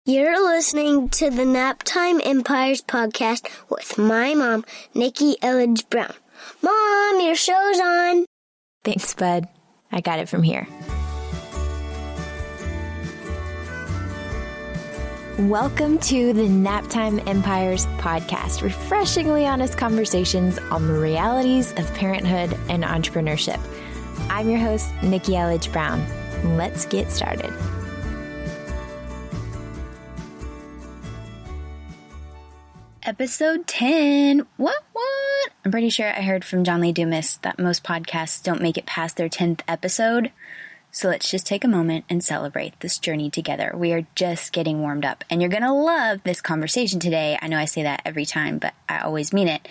You're listening to the Naptime Empires podcast with my mom, Nikki Elledge Brown. Mom, your show's on. Thanks, bud. I got it from here. Welcome to the Naptime Empires podcast, refreshingly honest conversations on the realities of parenthood and entrepreneurship. I'm your host, Nikki Elledge Brown. Let's get started. Episode 10. What? I'm pretty sure I heard from John Lee Dumas that most podcasts don't make it past their 10th episode. So let's just take a moment and celebrate this journey together. We are just getting warmed up, and you're going to love this conversation today. I know I say that every time, but I always mean it.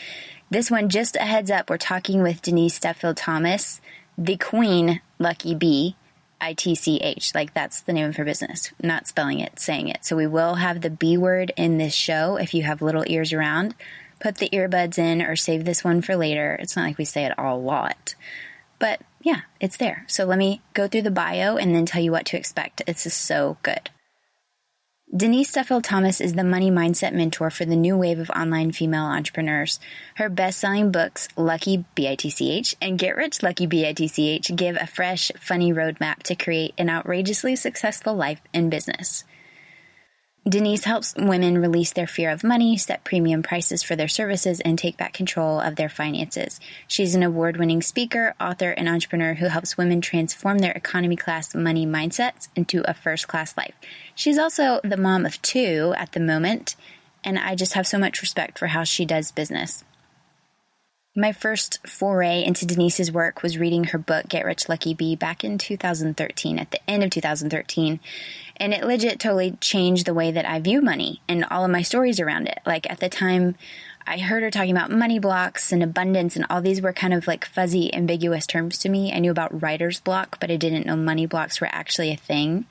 This one, just a heads up, we're talking with Denise Duffield-Thomas, the Queen Lucky Bee, ITCH, like that's the name of her business, not spelling it, saying it. So we will have the B word in this show. If you have little ears around, put the earbuds in or save this one for later. It's not like we say it a lot, but yeah, it's there. So let me go through the bio and then tell you what to expect. It's just so good. Denise Duffield-Thomas is the money mindset mentor for the new wave of online female entrepreneurs. Her best-selling books, Lucky BITCH and Get Rich Lucky BITCH, give a fresh, funny roadmap to create an outrageously successful life and business. Denise helps women release their fear of money, set premium prices for their services, and take back control of their finances. She's an award-winning speaker, author, and entrepreneur who helps women transform their economy-class money mindsets into a first-class life. She's also the mom of 2 at the moment, and I just have so much respect for how she does business. My first foray into Denise's work was reading her book, Get Rich Lucky Bee, back in 2013, at the end of 2013. And it legit totally changed the way that I view money and all of my stories around it. Like at the time, I heard her talking about money blocks and abundance, and all these were kind of like fuzzy, ambiguous terms to me. I knew about writer's block, but I didn't know money blocks were actually a thing.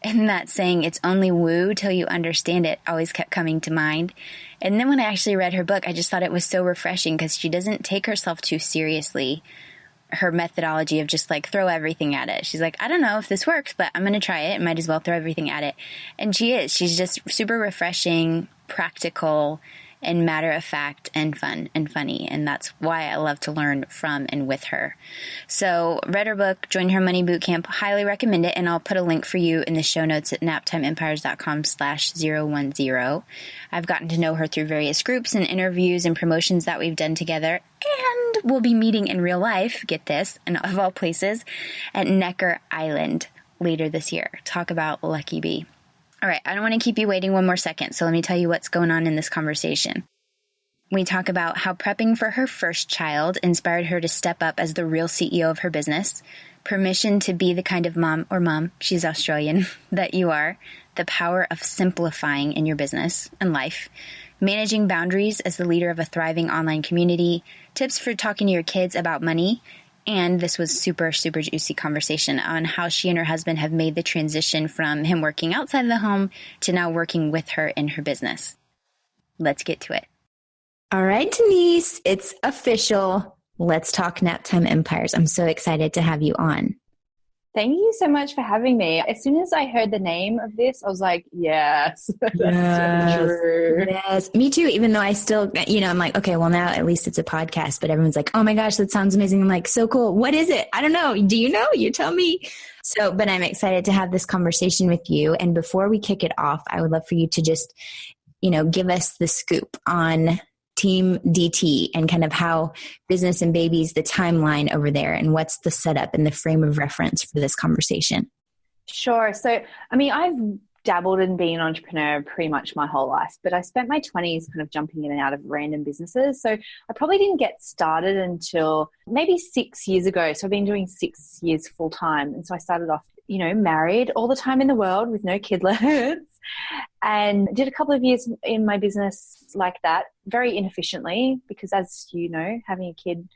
And that saying, it's only woo till you understand it, always kept coming to mind. And then when I actually read her book, I just thought it was so refreshing because she doesn't take herself too seriously. Her methodology of just like throw everything at it. She's like, I don't know if this works, but I'm going to try it. Might as well throw everything at it. And she is. She's just super refreshing, practical, and matter of fact, and fun and funny. And that's why I love to learn from and with her. So read her book, joined her money bootcamp, highly recommend it. And I'll put a link for you in the show notes at naptimeempires.com/010. I've gotten to know her through various groups and interviews and promotions that we've done together. And we'll be meeting in real life, get this, and of all places, at Necker Island later this year. Talk about Lucky Bee. All right, I don't want to keep you waiting one more second, so let me tell you what's going on in this conversation. We talk about how prepping for her first child inspired her to step up as the real CEO of her business, permission to be the kind of mom, she's Australian, that you are, the power of simplifying in your business and life, managing boundaries as the leader of a thriving online community, tips for talking to your kids about money, and this was super, super juicy conversation on how she and her husband have made the transition from him working outside of the home to now working with her in her business. Let's get to it. All right, Denise, it's official. Let's talk Naptime Empires. I'm so excited to have you on. Thank you so much for having me. As soon as I heard the name of this, I was like, yes, that's so true. Yes, me too, even though I still, I'm like, okay, well now at least it's a podcast, but everyone's like, oh my gosh, that sounds amazing. I'm like, so cool. What is it? I don't know. Do you know? You tell me. So, but I'm excited to have this conversation with you. And before we kick it off, I would love for you to just, give us the scoop on Team DT and kind of how business and babies, the timeline over there, and what's the setup and the frame of reference for this conversation. Sure. So, I've dabbled in being an entrepreneur pretty much my whole life, but I spent my 20s kind of jumping in and out of random businesses. So I probably didn't get started until maybe 6 years ago. So I've been doing 6 years full time. And so I started off, married all the time in the world with no kidlets and did a couple of years in my business like that very inefficiently because, as you know, having a kid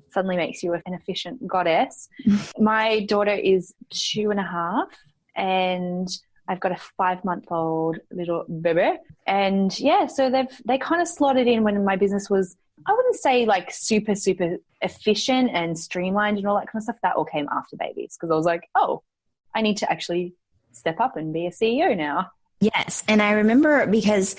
suddenly makes you an efficient goddess. My daughter is 2.5 and I've got a 5-month-old little baby. And yeah, so they kind of slotted in when my business was, I wouldn't say like super, super efficient and streamlined and all that kind of stuff. That all came after babies because I was like, oh, I need to actually step up and be a CEO now. Yes. And I remember because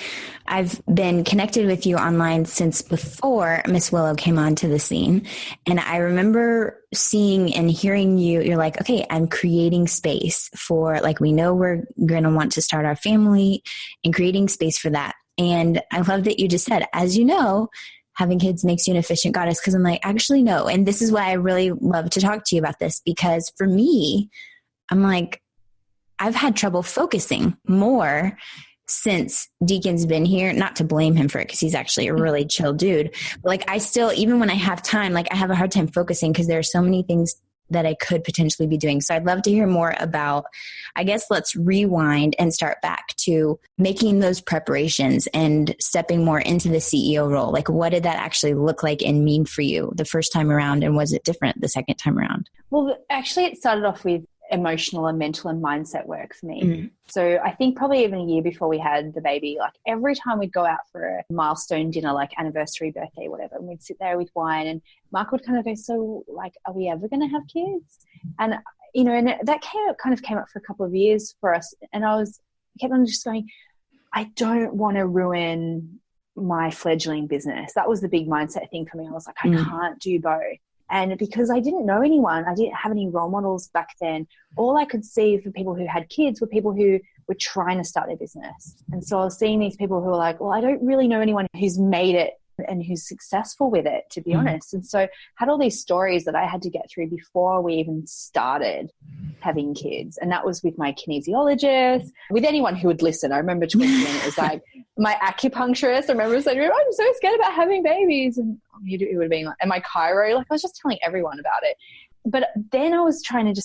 I've been connected with you online since before Miss Willow came onto the scene. And I remember seeing and hearing you're like, okay, I'm creating space for, like, we know we're going to want to start our family, and creating space for that. And I love that you just said, as you know, having kids makes you an efficient goddess. Cause I'm like, actually, no. And this is why I really love to talk to you about this, because for me, I'm like, I've had trouble focusing more since Deacon's been here. Not to blame him for it, because he's actually a really chill dude. But like, I still, even when I have time, like I have a hard time focusing because there are so many things that I could potentially be doing. So I'd love to hear more about, I guess, let's rewind and start back to making those preparations and stepping more into the CEO role. Like, what did that actually look like and mean for you the first time around? And was it different the second time around? Well, actually, it started off with emotional and mental and mindset work for me. So I think probably even a year before we had the baby, like every time we'd go out for a milestone dinner, like anniversary, birthday, whatever, and we'd sit there with wine, and Mark would kind of go, so like, are we ever going to have kids? And, you know, and that kind of came up for a couple of years for us. And I kept on just going, I don't want to ruin my fledgling business. That was the big mindset thing for me. I was like, I can't do both. And because I didn't know anyone, I didn't have any role models back then. All I could see for people who had kids were people who were trying to start their business. And so I was seeing these people who were like, well, I don't really know anyone who's made it and who's successful with it, to be honest. And so I had all these stories that I had to get through before we even started having kids. And that was with my kinesiologist, with anyone who would listen. I remember towards the end, it was like my acupuncturist. I remember saying, I'm so scared about having babies. And it would have been like, and my chiro, like I was just telling everyone about it. But then I was trying to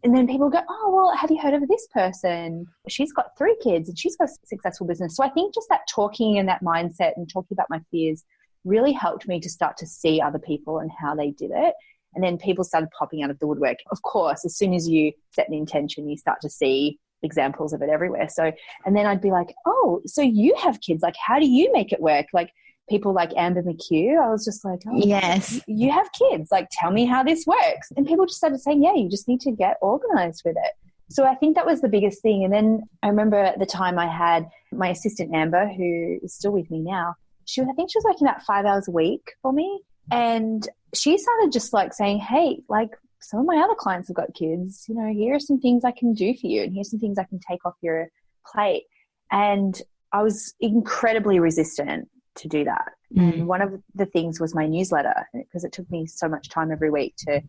and then people go, oh, well, have you heard of this person? She's got 3 kids and she's got a successful business. So I think just that talking and that mindset and talking about my fears really helped me to start to see other people and how they did it. And then people started popping out of the woodwork. Of course, as soon as you set an intention, you start to see examples of it everywhere. So, and then I'd be like, oh, so you have kids. Like, how do you make it work? Like people like Amber McHugh, I was just like, oh, yes, you have kids. Like, tell me how this works. And people just started saying, yeah, you just need to get organized with it. So I think that was the biggest thing. And then I remember at the time I had my assistant, Amber, who is still with me now. I think she was working about 5 hours a week for me. And she started just like saying, hey, like some of my other clients have got kids, you know, here are some things I can do for you. And here's some things I can take off your plate. And I was incredibly resistant to do that. And one of the things was my newsletter, because it took me so much time every week to,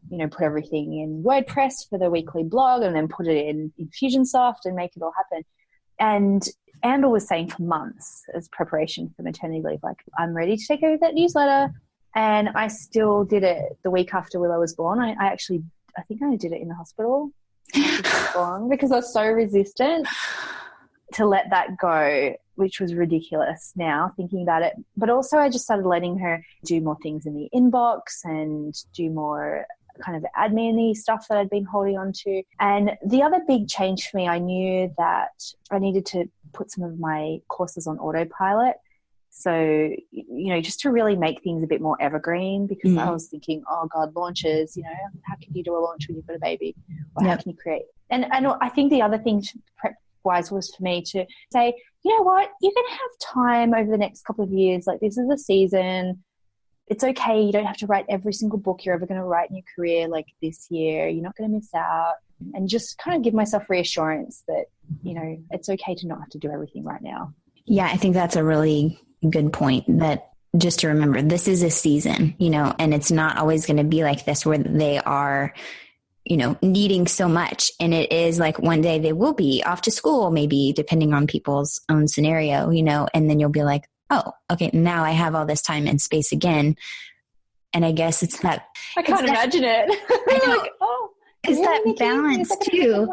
you know, put everything in WordPress for the weekly blog and then put it in Infusionsoft and make it all happen. And Amber was saying for months as preparation for maternity leave, like, I'm ready to take over that newsletter. And I still did it the week after Willow was born. I think I did it in the hospital because I was so resistant to let that go, which was ridiculous now thinking about it. But also I just started letting her do more things in the inbox and do more kind of admin-y stuff that I'd been holding on to. And the other big change for me, I knew that I needed to put some of my courses on autopilot. So, you know, just to really make things a bit more evergreen, because I was thinking, oh God, launches, you know, how can you do a launch when you've got a baby? Or how can you create? And I think the other thing prep-wise was for me to say, you know what, you're going to have time over the next couple of years. Like, this is a season. It's okay. You don't have to write every single book you're ever going to write in your career like this year. You're not going to miss out. And just kind of give myself reassurance that, you know, it's okay to not have to do everything right now. Yeah, I think that's a really good point, that just to remember, this is a season, you know, and it's not always going to be like this where they are, you know, needing so much. And it is like one day they will be off to school, maybe depending on people's own scenario, you know, and then you'll be like, oh, okay, now I have all this time and space again. And I guess it's that. I can't imagine it. I know. Like, oh, it's that balance too.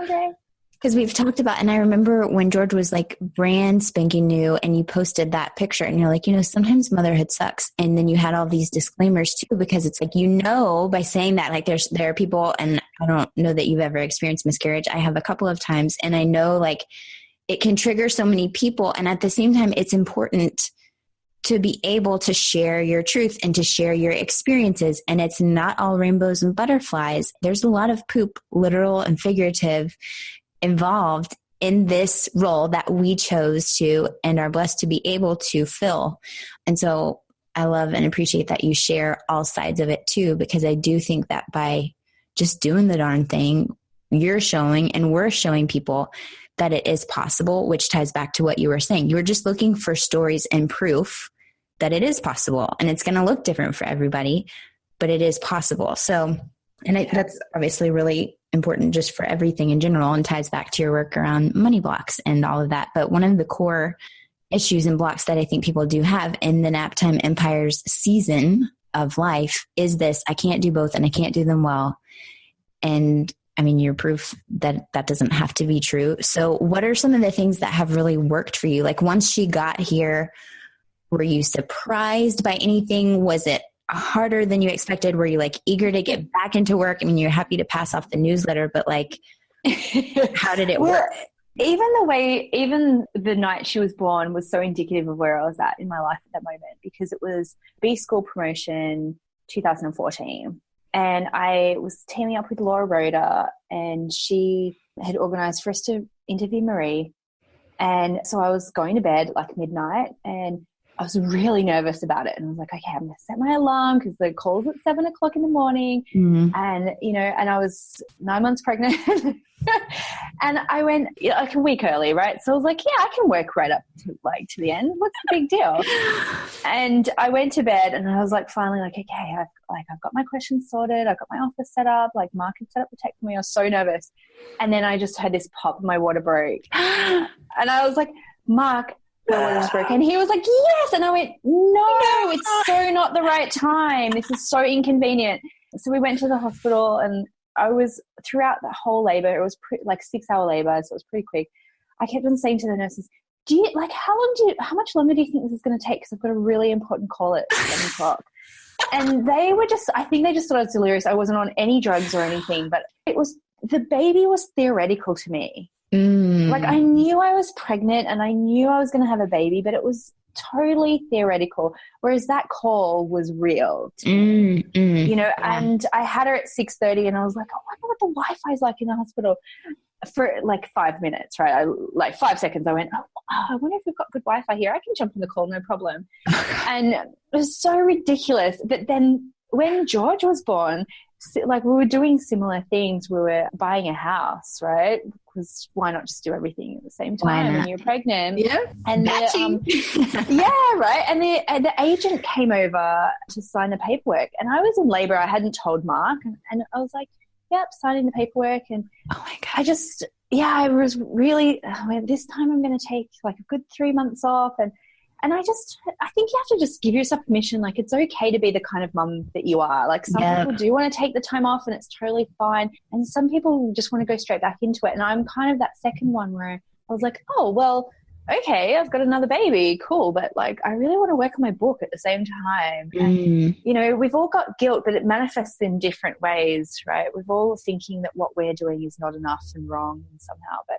Because we've talked about, and I remember when George was like brand spanking new and you posted that picture and you're like, you know, sometimes motherhood sucks. And then you had all these disclaimers too, because it's like, you know, by saying that, like there are people, and I don't know that you've ever experienced miscarriage. I have a couple of times, and I know like it can trigger so many people. And at the same time, it's important to be able to share your truth and to share your experiences. And it's not all rainbows and butterflies. There's a lot of poop, literal and figurative, involved in this role that we chose to and are blessed to be able to fill. And so I love and appreciate that you share all sides of it too, because I do think that by just doing the darn thing, you're showing and we're showing people that it is possible, which ties back to what you were saying. You were just looking for stories and proof that it is possible, and it's going to look different for everybody, but it is possible. So, and that's obviously really important just for everything in general, and ties back to your work around money blocks and all of that. But one of the core issues and blocks that I think people do have in the Naptime Empire's season of life is this: I can't do both and I can't do them well. And I mean, you're proof that that doesn't have to be true. So what are some of the things that have really worked for you? Like, once she got here, were you surprised by anything? Was it harder than you expected? Were you like eager to get back into work? I mean, you're happy to pass off the newsletter, but like, how did it work? Even the night she was born was so indicative of where I was at in my life at that moment, because it was B School promotion 2014. And I was teaming up with Laura Rhoda, and she had organized for us to interview Marie. And so I was going to bed like midnight, and I was really nervous about it. And I was like, okay, I'm going to set my alarm because the call's at 7 o'clock in the morning. Mm-hmm. And, and I was 9 months pregnant. And I went like a week early, right? So I was like, yeah, I can work right up to the end. What's the big deal? And I went to bed, and I was like, finally, like, okay, I've got my questions sorted. I've got my office set up. Like, Mark had set up the tech for me. I was so nervous. And then I just had this pop. My water broke. And I was like, Mark, my water's broken. And he was like, yes. And I went, no, it's so not the right time. This is so inconvenient. So we went to the hospital, and I was, throughout the whole labor, it was like 6-hour labor, so it was pretty quick. I kept on saying to the nurses, how much longer do you think this is going to take? Because I've got a really important call at 7 o'clock. And they were I think they just thought I was delirious. I wasn't on any drugs or anything, but the baby was theoretical to me. Like, I knew I was pregnant and I knew I was going to have a baby, but it was totally theoretical, whereas that call was real to me, and I had her at 6:30, and I was like, I wonder what the Wi-Fi is like in the hospital for like 5 minutes, right? Like 5 seconds. I went, I wonder if we've got good Wi-Fi here. I can jump on the call, no problem. And it was so ridiculous. But then when George was born, like, we were doing similar things. We were buying a house, right? Because why not just do everything at the same time when you're pregnant? Yeah. And right. And the agent came over to sign the paperwork, and I was in labor. I hadn't told Mark, and I was like, yep, signing the paperwork. And oh my God, I was really, this time I'm going to take like a good 3 months off. And I think you have to just give yourself permission. Like, it's okay to be the kind of mum that you are. Like, some people do want to take the time off, and it's totally fine. And some people just want to go straight back into it. And I'm kind of that second one where I was like, oh, well, okay, I've got another baby. Cool. But like, I really want to work on my book at the same time. And, we've all got guilt, but it manifests in different ways, right? We're all thinking that what we're doing is not enough and wrong somehow, but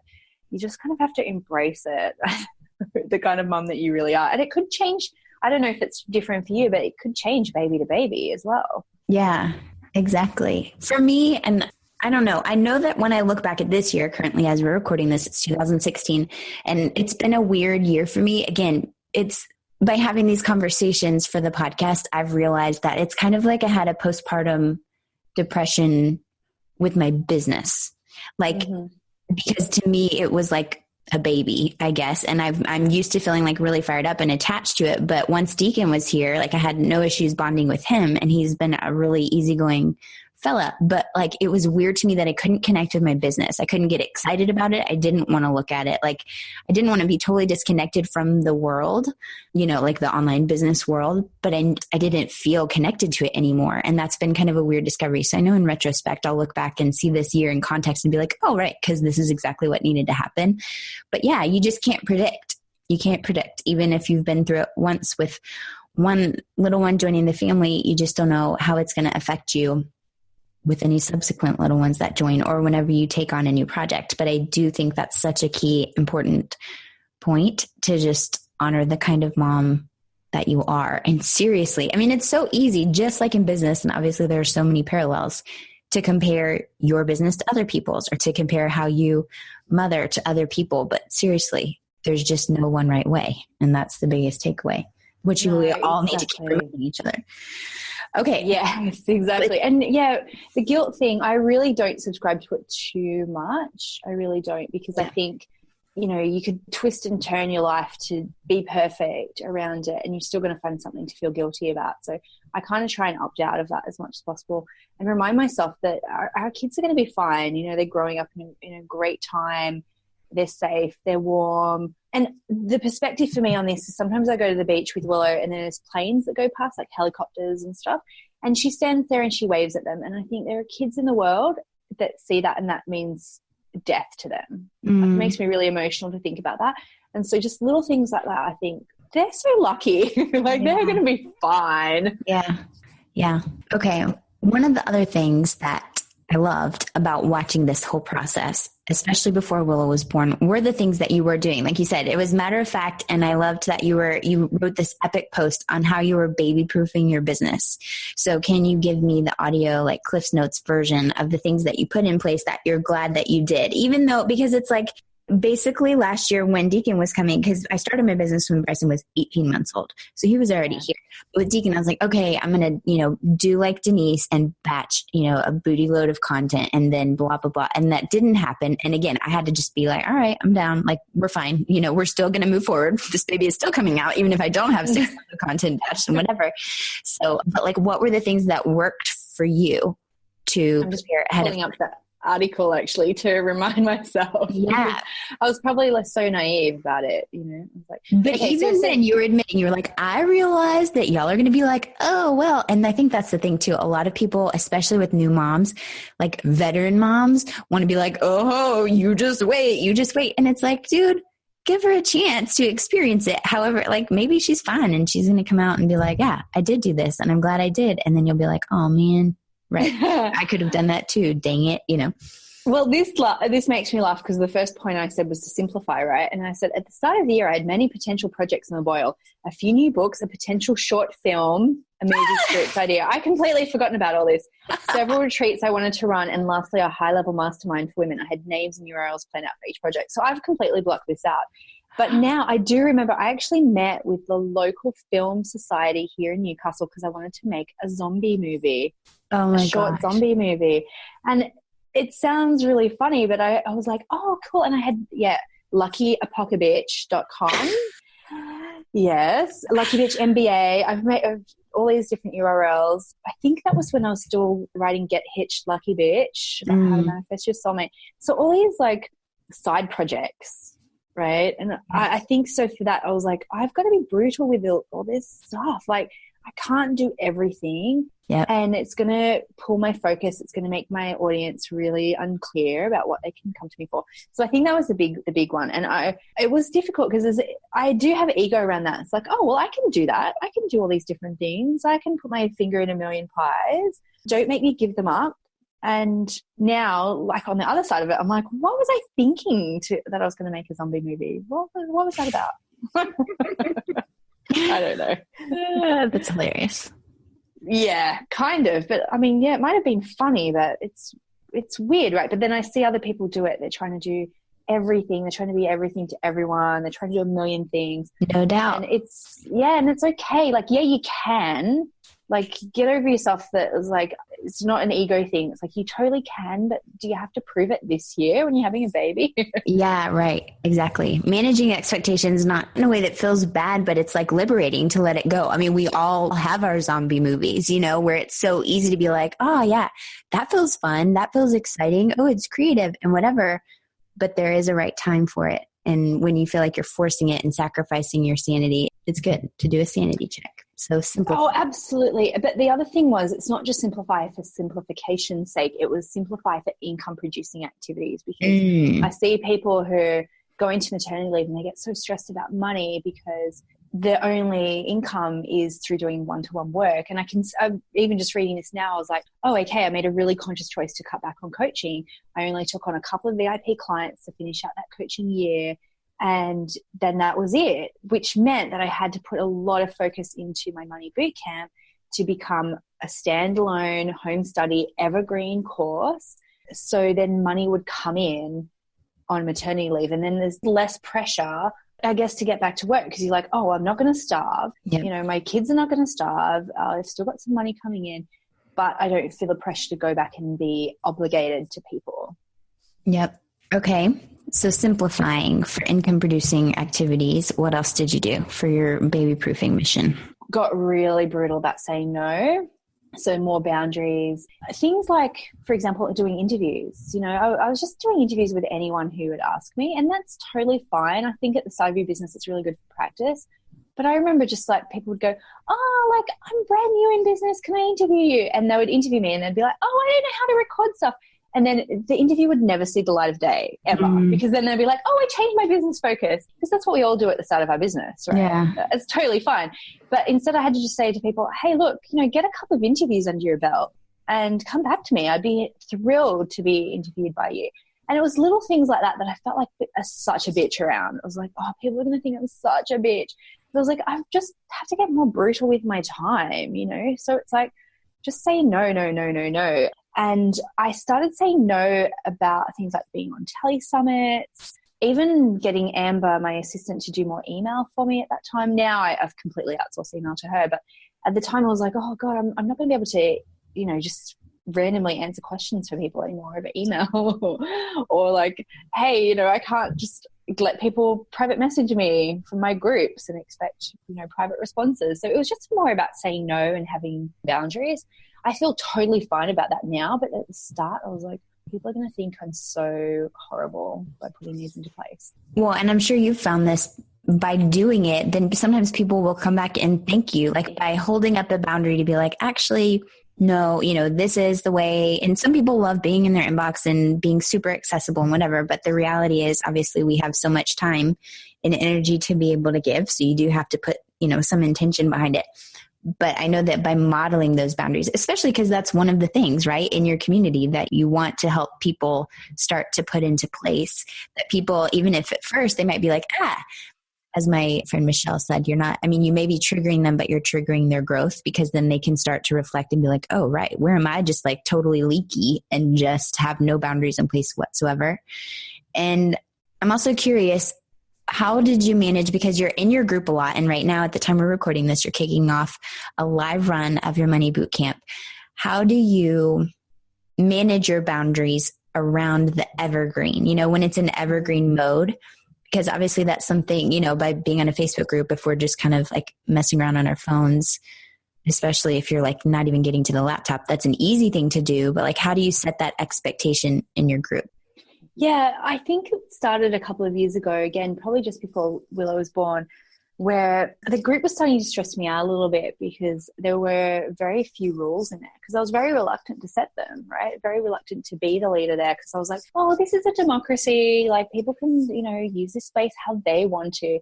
you just kind of have to embrace it. The kind of mum that you really are. And it could change. I don't know if it's different for you, but it could change baby to baby as well. Yeah, exactly. For me, and I don't know, I know that when I look back at this year, currently as we're recording this, it's 2016, and it's been a weird year for me. Again, it's by having these conversations for the podcast, I've realized that it's kind of like I had a postpartum depression with my business. Like, because to me, it was like a baby, I guess. And I'm used to feeling like really fired up and attached to it. But once Deacon was here, like, I had no issues bonding with him, and he's been a really easygoing fella. But like, it was weird to me that I couldn't connect with my business. I couldn't get excited about it. I didn't want to look at it. Like, I didn't want to be totally disconnected from the world, like the online business world, but I didn't feel connected to it anymore. And that's been kind of a weird discovery. So I know in retrospect, I'll look back and see this year in context and be like, oh, right, because this is exactly what needed to happen. But yeah, you just can't predict. You can't predict. Even if you've been through it once with one little one joining the family, you just don't know how it's going to affect you with any subsequent little ones that join, or whenever you take on a new project. But I do think that's such a key, important point, to just honor the kind of mom that you are. And seriously, I mean, it's so easy, just like in business, and obviously there are so many parallels, to compare your business to other people's, or to compare how you mother to other people, but seriously, there's just no one right way. And that's the biggest takeaway, which we all need to keep reminding each other. Okay. Yes, exactly. And the guilt thing, I really don't subscribe to it too much. I really don't, because I think, you could twist and turn your life to be perfect around it, and you're still going to find something to feel guilty about. So I kind of try and opt out of that as much as possible and remind myself that our kids are going to be fine. They're growing up in a great time. They're safe. They're warm. And the perspective for me on this is sometimes I go to the beach with Willow and there's planes that go past, like helicopters and stuff. And she stands there and she waves at them. And I think there are kids in the world that see that, and that means death to them. It makes me really emotional to think about that. And so just little things like that, I think they're so lucky. They're going to be fine. Yeah. Okay. One of the other things that I loved about watching this whole process, especially before Willow was born, were the things that you were doing. Like you said, it was matter of fact. And I loved that you wrote this epic post on how you were baby-proofing your business. So can you give me the audio, like Cliff's Notes version of the things that you put in place that you're glad that you did, even though, because it's like, basically last year when Deacon was coming, because I started my business when Bryson was 18 months old. So he was already here. But with Deacon, I was like, okay, I'm going to, do like Denise and batch, a booty load of content and then blah, blah, blah. And that didn't happen. And again, I had to just be like, all right, I'm down. Like, we're fine. We're still going to move forward. This baby is still coming out, even if I don't have 6 months of content batched and whatever. So, but like, what were the things that worked for you to prepare ahead of that article actually to remind myself. Yeah. I was probably so naive about it, I was like, but okay, even then you were admitting, you were like, I realized that y'all are going to be like, oh, well, and I think that's the thing too. A lot of people, especially with new moms, like veteran moms, want to be like, oh, you just wait. And it's like, dude, give her a chance to experience it. However, like maybe she's fine and she's going to come out and be like, yeah, I did do this and I'm glad I did. And then you'll be like, oh man, right. I could have done that too. Dang it. Well, this makes me laugh because the first point I said was to simplify, right? And I said, at the start of the year, I had many potential projects in the boil, a few new books, a potential short film, a movie script idea. I completely forgotten about all this. Several retreats I wanted to run. And lastly, a high-level mastermind for women. I had names and URLs planned out for each project. So I've completely blocked this out. But now I do remember I actually met with the local film society here in Newcastle because I wanted to make a zombie movie, a short zombie movie. And it sounds really funny, but I was like, oh, cool. And I had, luckyapocalypse.com. Yes, Lucky Bitch MBA. I've made all these different URLs. I think that was when I was still writing Get Hitched Lucky Bitch, about how to manifest your soulmate. So all these like side projects. Right. And I think so for that, I was like, I've got to be brutal with all this stuff. Like I can't do everything. Yeah. And it's going to pull my focus. It's going to make my audience really unclear about what they can come to me for. So I think that was the big one. And it was difficult because I do have ego around that. It's like, oh, well, I can do that. I can do all these different things. I can put my finger in a million pies. Don't make me give them up. And now, like on the other side of it, I'm like, what was I thinking that I was going to make a zombie movie? What was that about? I don't know. That's hilarious. Yeah, kind of. But I mean, it might have been funny, but it's weird, right? But then I see other people do it. They're trying to do everything. They're trying to be everything to everyone. They're trying to do a million things. No doubt. And it's okay. Like, you can. Like, get over yourself. That is like, it's not an ego thing. It's like, you totally can, but do you have to prove it this year when you're having a baby? Yeah, right. Exactly. Managing expectations, not in a way that feels bad, but it's like liberating to let it go. I mean, we all have our zombie movies, where it's so easy to be like, oh yeah, that feels fun. That feels exciting. Oh, it's creative and whatever, but there is a right time for it. And when you feel like you're forcing it and sacrificing your sanity, it's good to do a sanity check. So simplify. Oh, absolutely. But the other thing was, it's not just simplify for simplification's sake. It was simplify for income producing activities, because I see people who go into maternity leave and they get so stressed about money because their only income is through doing one-to-one work. And I'm even just reading this now, I was like, oh, okay, I made a really conscious choice to cut back on coaching. I only took on a couple of VIP clients to finish out that coaching year. And then that was it, which meant that I had to put a lot of focus into my money bootcamp to become a standalone home study evergreen course. So then money would come in on maternity leave. And then there's less pressure, I guess, to get back to work, because you're like, oh, I'm not going to starve. Yep. You know, my kids are not going to starve. I've still got some money coming in, but I don't feel the pressure to go back and be obligated to people. Yep. Okay. So simplifying for income producing activities, what else did you do for your baby proofing mission? Got really brutal about saying no. So more boundaries, things like, for example, doing interviews. You know, I was just doing interviews with anyone who would ask me, and that's totally fine. I think at the side of your business, it's really good for practice. But I remember just like people would go, oh, like I'm brand new in business. Can I interview you? And they would interview me and they'd be like, oh, I don't know how to record stuff. And then the interview would never see the light of day ever, because then they'd be like, oh, I changed my business focus, because that's what we all do at the start of our business, right? Yeah. It's totally fine. But instead I had to just say to people, hey, look, you know, get a couple of interviews under your belt and come back to me. I'd be thrilled to be interviewed by you. And it was little things like that I felt like such a bitch around. I was like, oh, people are going to think I'm such a bitch. But I was like, I just have to get more brutal with my time, you know? So it's like, just say no, no, no, no, no. And I started saying no about things like being on tele summits, even getting Amber, my assistant, to do more email for me at that time. Now I've completely outsourced email to her. But at the time I was like, oh God, I'm not going to be able to, you know, just randomly answer questions for people anymore over email or like, hey, you know, I can't just let people private message me from my groups and expect, you know, private responses. So it was just more about saying no and having boundaries. I feel totally fine about that now, but at the start I was like, people are going to think I'm so horrible by putting these into place. Well, and I'm sure you've found this by doing it, then sometimes people will come back and thank you, like by holding up a boundary to be like, actually, no, you know, this is the way. And some people love being in their inbox and being super accessible and whatever. But the reality is, obviously, we have so much time and energy to be able to give. So you do have to put, you know, some intention behind it. But I know that by modeling those boundaries, especially because that's one of the things, right, in your community that you want to help people start to put into place, that people, even if at first they might be like, as my friend Michelle said, you're not, I mean, you may be triggering them, but you're triggering their growth, because then they can start to reflect and be like, oh, right, where am I just like totally leaky and just have no boundaries in place whatsoever? And I'm also curious, how did you manage, because you're in your group a lot, and right now at the time we're recording this, you're kicking off a live run of your money boot camp. How do you manage your boundaries around the evergreen, you know, when it's in evergreen mode? Because obviously that's something, you know, by being on a Facebook group, if we're just kind of like messing around on our phones, especially if you're like not even getting to the laptop, that's an easy thing to do. But like, how do you set that expectation in your group? Yeah, I think it started a couple of years ago, again, probably just before Willow was born, where the group was starting to stress me out a little bit, because there were very few rules in there, because I was very reluctant to set them, right? Very reluctant to be the leader there, because I was like, oh, this is a democracy. Like, people can, you know, use this space how they want to.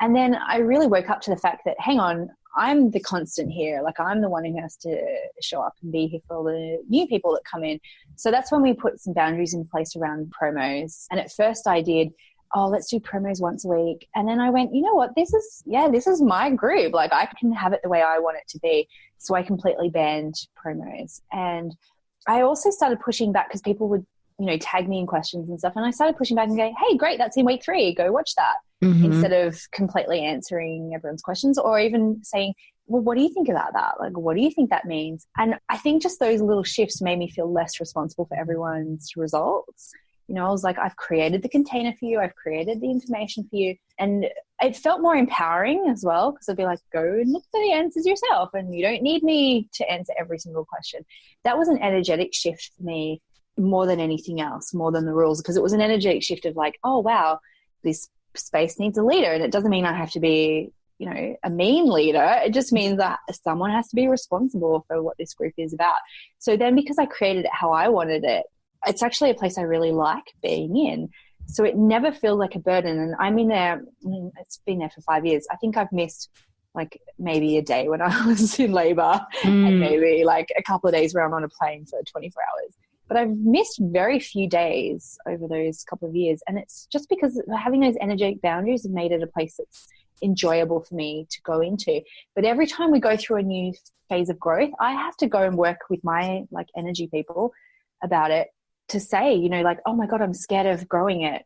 And then I really woke up to the fact that, hang on, I'm the constant here. Like, I'm the one who has to show up and be here for all the new people that come in. So that's when we put some boundaries in place around promos. And at first I did, oh, let's do promos once a week. And then I went, you know what, this is my group. Like, I can have it the way I want it to be. So I completely banned promos. And I also started pushing back, because people would, you know, tag me in questions and stuff. And I started pushing back and going, hey, great, that's in week 3. Go watch that. Instead of completely answering everyone's questions, or even saying, well, what do you think about that? Like, what do you think that means? And I think just those little shifts made me feel less responsible for everyone's results. You know, I was like, I've created the container for you. I've created the information for you. And it felt more empowering as well, because I'd be like, go and look for the answers yourself, and you don't need me to answer every single question. That was an energetic shift for me more than anything else, more than the rules, because it was an energetic shift of like, oh, wow, this space needs a leader. And it doesn't mean I have to be, you know, a mean leader. It just means that someone has to be responsible for what this group is about. So then, because I created it how I wanted it, it's actually a place I really like being in. So it never feels like a burden. And I'm in there, it's been there for 5 years. I think I've missed like maybe a day when I was in labor, and maybe like a couple of days where I'm on a plane for 24 hours. But I've missed very few days over those couple of years. And it's just because having those energetic boundaries have made it a place that's enjoyable for me to go into. But every time we go through a new phase of growth, I have to go and work with my like energy people about it, to say, you know, like, oh my God, I'm scared of growing it.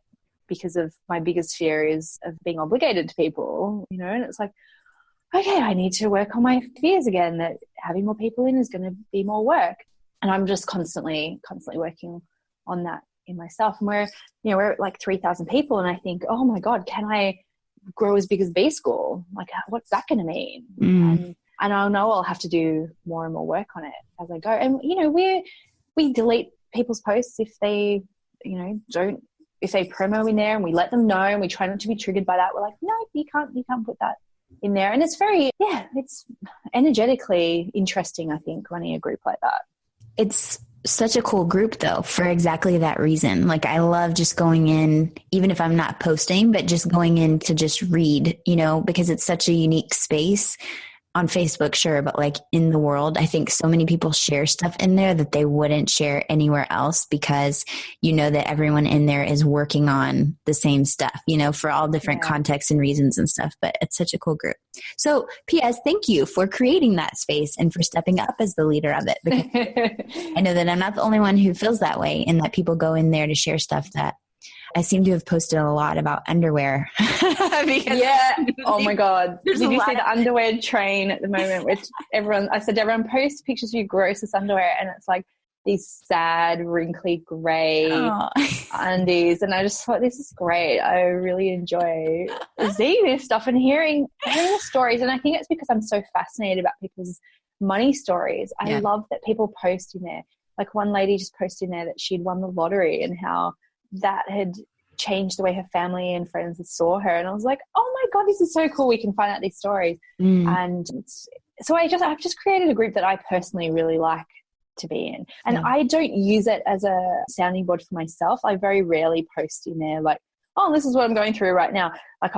because of my biggest fear is of being obligated to people, you know, and it's like, okay, I need to work on my fears again, that having more people in is going to be more work. And I'm just constantly working on that in myself. And we're at like 3,000 people. And I think, oh my God, can I grow as big as B School? Like, what's that going to mean? And I know I'll have to do more and more work on it as I go. And, you know, we delete people's posts if they, you know, if they promo in there, and we let them know, and we try not to be triggered by that. We're like, no, you can't put that in there. And it's it's energetically interesting, I think, running a group like that. It's such a cool group though, for exactly that reason. Like, I love just going in, even if I'm not posting, but just going in to just read, you know, because it's such a unique space. On Facebook, sure, but like in the world, I think so many people share stuff in there that they wouldn't share anywhere else, because you know that everyone in there is working on the same stuff, you know, for all different contexts and reasons and stuff. But it's such a cool group. So P.S., thank you for creating that space and for stepping up as the leader of it. Because I know that I'm not the only one who feels that way, and that people go in there to share stuff that I seem to have posted a lot about underwear. Oh my God. Did you see the underwear train at the moment, which I said to everyone, post pictures of your grossest underwear. And it's like these sad, wrinkly gray undies. And I just thought, this is great. I really enjoy seeing this stuff and hearing the stories. And I think it's because I'm so fascinated about people's money stories. I love that people post in there. Like, one lady just posted in there that she'd won the lottery and how that had changed the way her family and friends saw her. And I was like, oh my God, this is so cool. We can find out these stories. And so I've just created a group that I personally really like to be in. And I don't use it as a sounding board for myself. I very rarely post in there like, oh, this is what I'm going through right now. Like,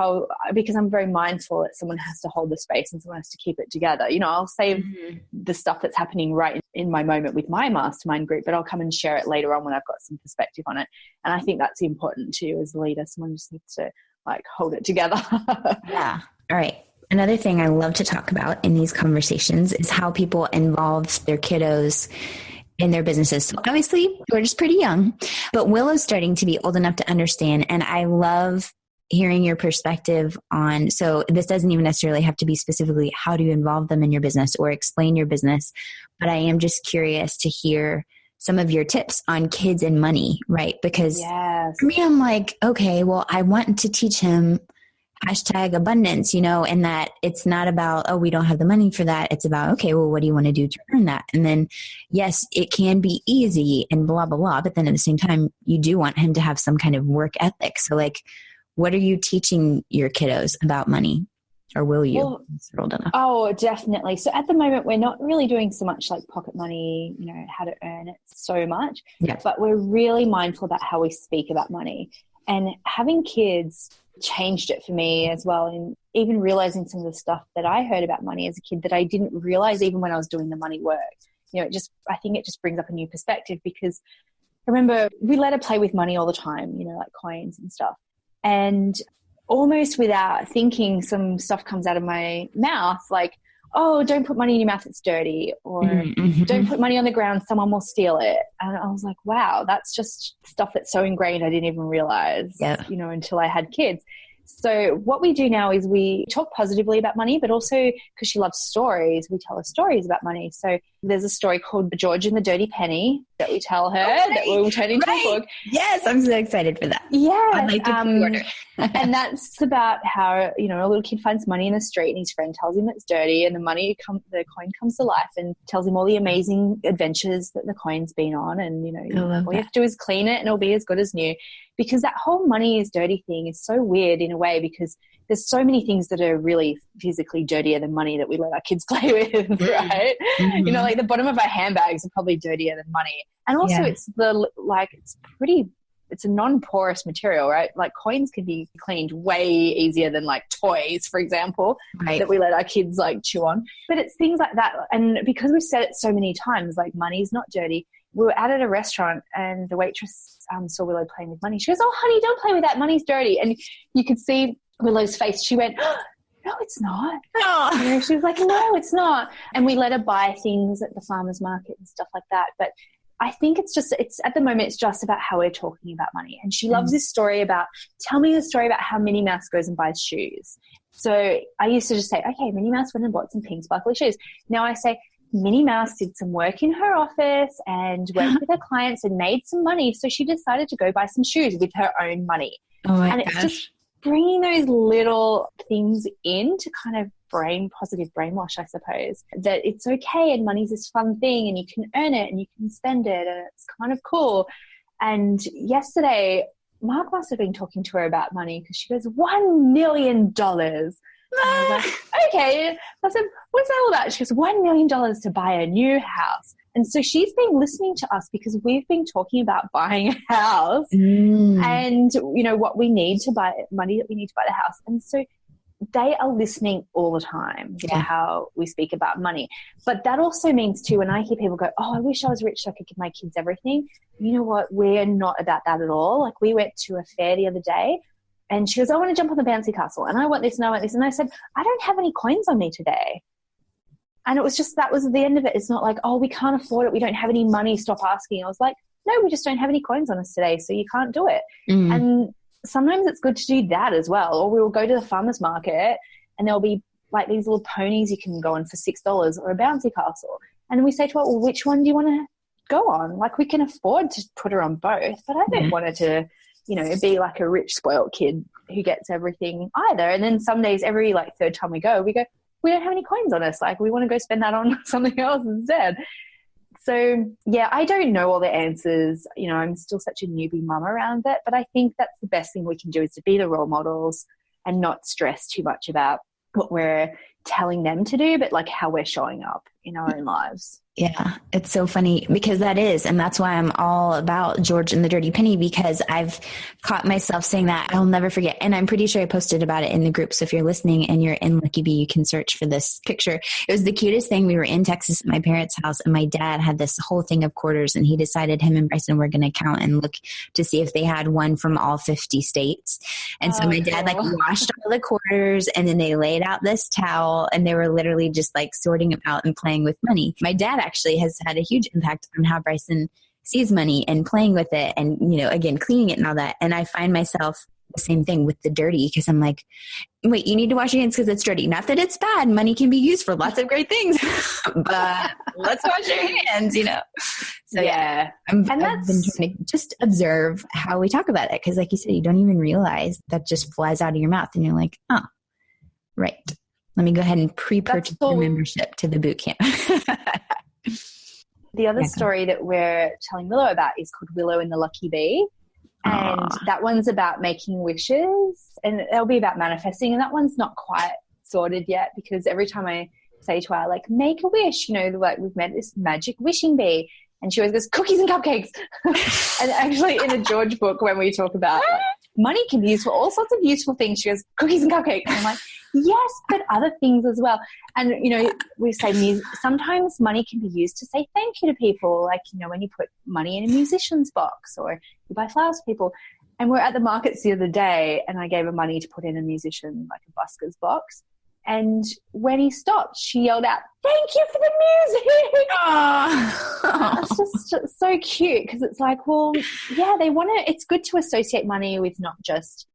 because I'm very mindful that someone has to hold the space and someone has to keep it together. You know, I'll save the stuff that's happening right in my moment with my mastermind group, but I'll come and share it later on when I've got some perspective on it. And I think that's important too, as a leader. Someone just needs to like hold it together. Yeah. All right. Another thing I love to talk about in these conversations is how people involve their kiddos in their businesses. So obviously, we're just pretty young, but Willow's starting to be old enough to understand. And I love hearing your perspective on, so this doesn't even necessarily have to be specifically how do you involve them in your business or explain your business, but I am just curious to hear some of your tips on kids and money, right? Because for me, I'm like, okay, well, I want to teach him #abundance, you know, and that it's not about, oh, we don't have the money for that. It's about, okay, well, what do you want to do to earn that? And then, yes, it can be easy and blah, blah, blah. But then at the same time, you do want him to have some kind of work ethic. So like, what are you teaching your kiddos about money? Or will you? Well, oh, definitely. So at the moment, we're not really doing so much like pocket money, you know, how to earn it so much, but we're really mindful about how we speak about money. And having kids changed it for me as well, and even realizing some of the stuff that I heard about money as a kid that I didn't realize even when I was doing the money work. You know, I think it just brings up a new perspective, because I remember we let her play with money all the time, you know, like coins and stuff. And almost without thinking, some stuff comes out of my mouth like, oh, don't put money in your mouth, it's dirty, or don't put money on the ground, someone will steal it. And I was like, wow, that's just stuff that's so ingrained I didn't even realize, you know, until I had kids. So what we do now is we talk positively about money, but also because she loves stories, we tell her stories about money. So there's a story called George and the Dirty Penny that we tell her that will turn into a book. Yes, I'm so excited for that. Yeah. I'd like to pre-order. And that's about how, you know, a little kid finds money in the street and his friend tells him it's dirty, and the coin comes to life and tells him all the amazing adventures that the coin's been on. And, you know, all you have to do is clean it and it'll be as good as new. Because that whole money is dirty thing is so weird in a way, because there's so many things that are really physically dirtier than money that we let our kids play with, right? You know, like the bottom of our handbags are probably dirtier than money. And also it's a non-porous material, right? Like coins can be cleaned way easier than like toys, for example, that we let our kids like chew on. But it's things like that. And because we've said it so many times, like money's not dirty. We were out at a restaurant and the waitress saw Willow playing with money. She goes, oh, honey, don't play with that. Money's dirty. And you could see Willow's face. She went, oh, no, it's not. You know, she was like, no, it's not. And we let her buy things at the farmer's market and stuff like that. But I think it's at the moment, it's just about how we're talking about money. And she loves this story about, tell me the story about how Minnie Mouse goes and buys shoes. So I used to just say, okay, Minnie Mouse went and bought some pink sparkly shoes. Now I say, Minnie Mouse did some work in her office and worked with her clients and made some money. So she decided to go buy some shoes with her own money. Oh my gosh. It's just bringing those little things in to kind of positive brainwash, I suppose, that it's okay and money's this fun thing and you can earn it and you can spend it and it's kind of cool. And yesterday, Mark must have been talking to her about money because she goes, $1 million. I was like, okay. I said, what's that all about? She goes, $1 million to buy a new house. And so she's been listening to us because we've been talking about buying a house and, what we need to buy, money that we need to buy the house. And so they are listening all the time to how we speak about money. But that also means too, when I hear people go, oh, I wish I was rich so I could give my kids everything. You know what? We're not about that at all. Like we went to a fair the other day and she goes, I want to jump on the bouncy castle and I want this and I want this. And I said, I don't have any coins on me today. And it was just, that was the end of it. It's not like, oh, we can't afford it. We don't have any money. Stop asking. I was like, no, we just don't have any coins on us today. So you can't do it. And sometimes it's good to do that as well. Or we will go to the farmer's market and there'll be like these little ponies you can go on for $6 or a bouncy castle. And we say to her, well, which one do you want to go on? Like we can afford to put her on both, but I don't want her to, be like a rich spoiled kid who gets everything either. And then some days, every like third time we go, we don't have any coins on us. Like we want to go spend that on something else instead. So yeah, I don't know all the answers. I'm still such a newbie mum around it, but I think that's the best thing we can do is to be the role models and not stress too much about what we're telling them to do, but like how we're showing up in our own lives. Yeah, it's so funny because and that's why I'm all about George and the Dirty Penny, because I've caught myself saying that. I'll never forget. And I'm pretty sure I posted about it in the group. So if you're listening and you're in Lucky Bee, you can search for this picture. It was the cutest thing. We were in Texas at my parents' house and my dad had this whole thing of quarters and he decided him and Bryson were going to count and look to see if they had one from all 50 states. And so my dad washed all the quarters and then they laid out this towel and they were literally just like sorting them out and playing with money. My dad actually has had a huge impact on how Bryson sees money and playing with it and, again, cleaning it and all that. And I find myself the same thing with the dirty because I'm like, wait, you need to wash your hands because it's dirty. Not that it's bad. Money can be used for lots of great things, but let's wash your hands, So yeah, I've been trying to just observe how we talk about it because like you said, you don't even realize that just flies out of your mouth and you're like, oh, right. Let me go ahead and pre-purchase the membership to the boot camp. The other story that we're telling Willow about is called Willow and the Lucky Bee. And that one's about making wishes and it'll be about manifesting. And that one's not quite sorted yet because every time I say to her, like, make a wish, like we've met this magic wishing bee. And she always goes, cookies and cupcakes. And actually in a George book, when we talk about money can be used for all sorts of useful things, she goes, cookies and cupcakes. And I'm like, yes, but other things as well. And, we say sometimes money can be used to say thank you to people. Like, when you put money in a musician's box or you buy flowers for people. And we're at the markets the other day and I gave her money to put in a musician, like a busker's box. And when he stopped, she yelled out, thank you for the music. It's just so cute because it's like, well, yeah, it's good to associate money with not just,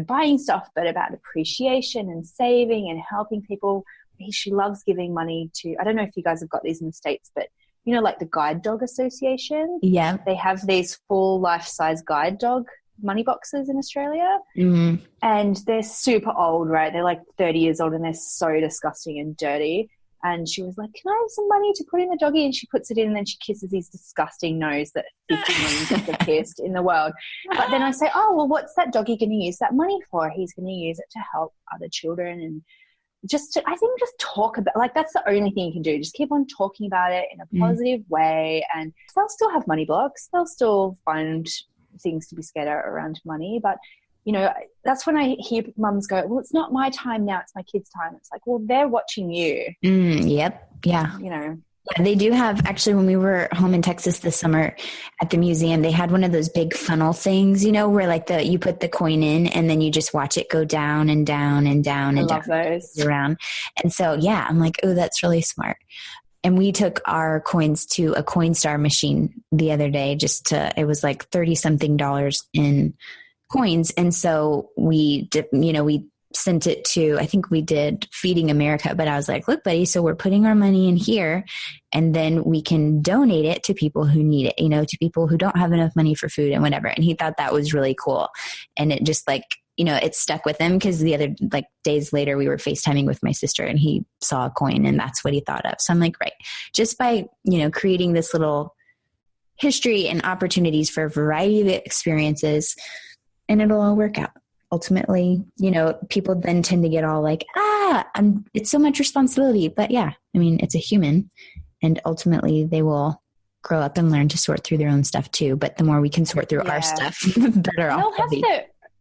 buying stuff, but about appreciation and saving and helping people. She loves giving money to, I don't know if you guys have got these in the States, but like the Guide Dog Association. Yeah. They have these full life-size guide dog money boxes in Australia. Mm-hmm. And they're super old, right? They're like 30 years old and they're so disgusting and dirty. And she was like, can I have some money to put in the doggy? And she puts it in and then she kisses his disgusting nose that 50 million people have kissed in the world. But then I say, oh, well, what's that doggy going to use that money for? He's going to use it to help other children and just talk about, like, that's the only thing you can do. Just keep on talking about it in a positive way. And they'll still have money blocks. They'll still find things to be scared of around money. But, that's when I hear mums go, well, it's not my time now, it's my kids' time. It's like, well, they're watching you. Yep. Yeah. Yeah, they do have, actually, when we were home in Texas this summer at the museum, they had one of those big funnel things, where like you put the coin in and then you just watch it go down and down and down and I love down those around. And so, yeah, I'm like, oh, that's really smart. And we took our coins to a Coinstar machine the other day, it was like $30-something in coins. And so we sent it to, I think we did Feeding America, but I was like, look, buddy, so we're putting our money in here and then we can donate it to people who need it, to people who don't have enough money for food and whatever. And he thought that was really cool. And it just it stuck with him because the other days later we were FaceTiming with my sister and he saw a coin and that's what he thought of. So I'm like, right. Just by, creating this little history and opportunities for a variety of experiences, and it'll all work out. Ultimately, people then tend to get all like, it's so much responsibility. But yeah, it's a human, and ultimately they will grow up and learn to sort through their own stuff too. But the more we can sort through our stuff, the better off we'll be.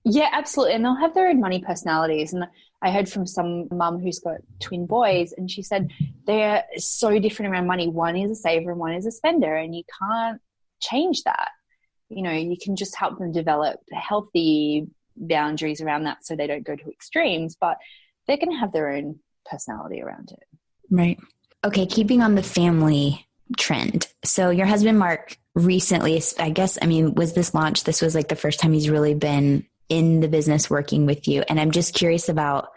Yeah, absolutely. And they'll have their own money personalities. And I heard from some mum who's got twin boys, and she said they're so different around money. One is a saver and one is a spender, and you can't change that. You can just help them develop healthy boundaries around that so they don't go to extremes, but they're going to have their own personality around it. Right. Okay, keeping on the family trend. So your husband, Mark, recently, I guess, was this launch? This was the first time he's really been in the business working with you. And I'm just curious about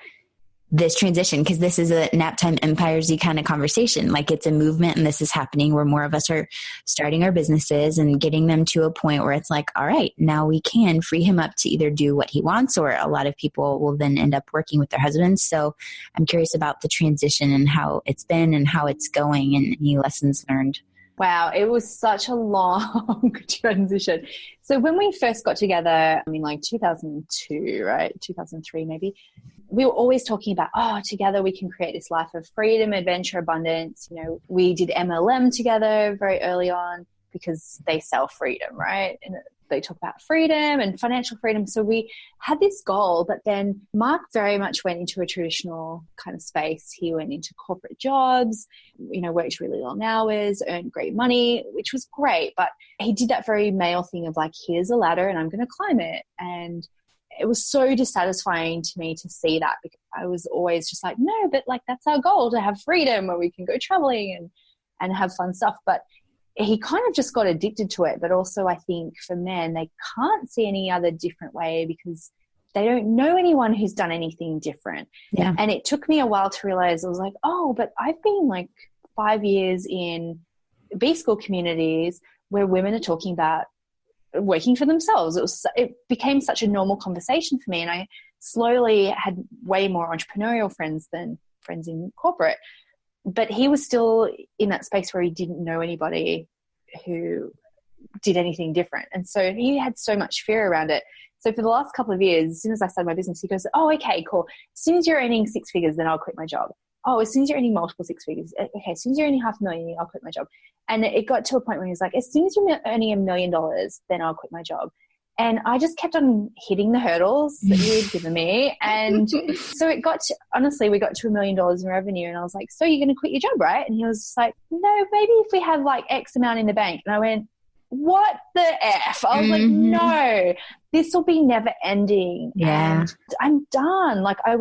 this transition, because this is a Naptime Empires-y kind of conversation. It's a movement, and this is happening where more of us are starting our businesses and getting them to a point where it's all right, now we can free him up to either do what he wants, or a lot of people will then end up working with their husbands. So I'm curious about the transition and how it's been and how it's going and any lessons learned. Wow, it was such a long transition. So when we first got together, 2002, right? 2003 maybe, we were always talking about, together we can create this life of freedom, adventure, abundance. We did MLM together very early on because they sell freedom, right? And they talk about freedom and financial freedom. So we had this goal, but then Mark very much went into a traditional kind of space. He went into corporate jobs, worked really long hours, earned great money, which was great. But he did that very male thing of here's a ladder and I'm going to climb it. And it was so dissatisfying to me to see that, because I was always just no, but that's our goal, to have freedom where we can go traveling and have fun stuff. But he kind of just got addicted to it. But also I think for men, they can't see any other different way because they don't know anyone who's done anything different. Yeah. And it took me a while to realize, I was but I've been 5 years in B school communities where women are talking about working for themselves. It became such a normal conversation for me. And I slowly had way more entrepreneurial friends than friends in corporate. But he was still in that space where he didn't know anybody who did anything different. And so he had so much fear around it. So for the last couple of years, as soon as I started my business, he goes, okay, cool. As soon as you're earning 6 figures, then I'll quit my job. As soon as you're earning multiple 6 figures. Okay, as soon as you're earning $500,000, I'll quit my job. And it got to a point where he was as soon as you're earning $1 million, then I'll quit my job. And I just kept on hitting the hurdles that you had given me. And so we got to $1 million in revenue. And I was so you're going to quit your job, right? And he was just no, maybe if we have X amount in the bank. And I went, what the F? I was no, this will be never ending. Yeah. And I'm done. I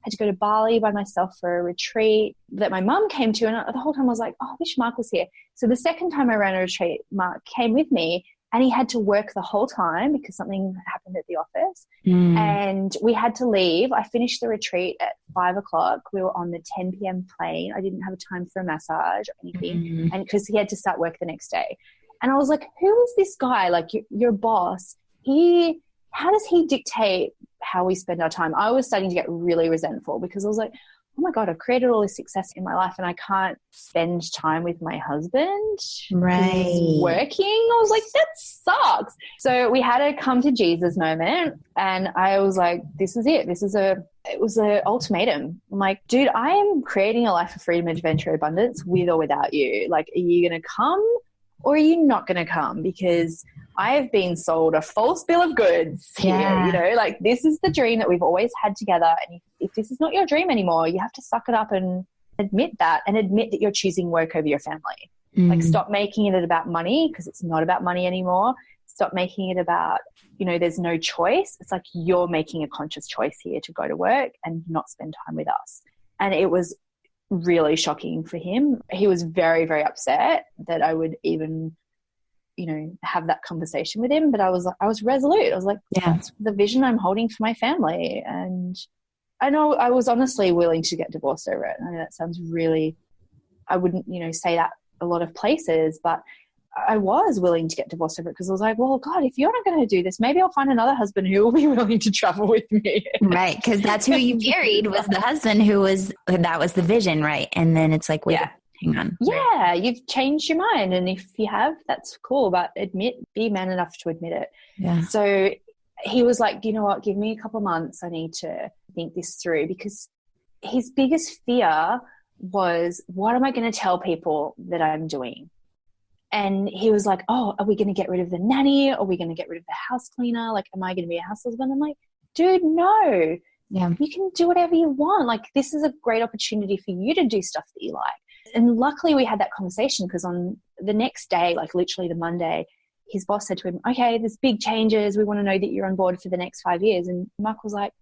had to go to Bali by myself for a retreat that my mum came to. And the whole time I was I wish Mark was here. So the second time I ran a retreat, Mark came with me. And he had to work the whole time because something happened at the office. And we had to leave. I finished the retreat at 5:00. We were on the 10 p.m. plane. I didn't have time for a massage or anything. And because he had to start work the next day. And I was who is this guy? Your boss. How does he dictate how we spend our time? I was starting to get really resentful because I was oh my God, I've created all this success in my life and I can't spend time with my husband. Right. He's working. I was that sucks. So we had a come to Jesus moment and I was this is it. It was an ultimatum. I'm dude, I am creating a life of freedom, adventure, abundance with or without you. Are you going to come or are you not going to come? Because I have been sold a false bill of goods here, this is the dream that we've always had together. And if this is not your dream anymore, you have to suck it up and admit that you're choosing work over your family. Stop making it about money because it's not about money anymore. Stop making it about, there's no choice. It's you're making a conscious choice here to go to work and not spend time with us. And it was really shocking for him. He was very, very upset that I would even, have that conversation with him. But I was resolute. I was like, that's the vision I'm holding for my family. And I know I was honestly willing to get divorced over it. I know that sounds really, I wouldn't, say that a lot of places, but I was willing to get divorced over it because I was like, well, God, if you're not going to do this, maybe I'll find another husband who will be willing to travel with me. Right. Because that's who you married, was the husband that was the vision. Right. And then it's like, wait, hang on. Yeah. You've changed your mind. And if you have, that's cool, but be man enough to admit it. Yeah. So he was like, you know what, give me a couple of months. I need to think this through, because his biggest fear was, what am I going to tell people that I'm doing? And he was like, oh, are we going to get rid of the nanny? Are we going to get rid of the house cleaner? Like, am I going to be a house husband? I'm like, dude, no. Yeah. You can do whatever you want. Like, this is a great opportunity for you to do stuff that you like. And luckily we had that conversation, because on the next day, like literally the Monday, his boss said to him, okay, there's big changes. We want to know that you're on board for the next 5 years. And Mark was like,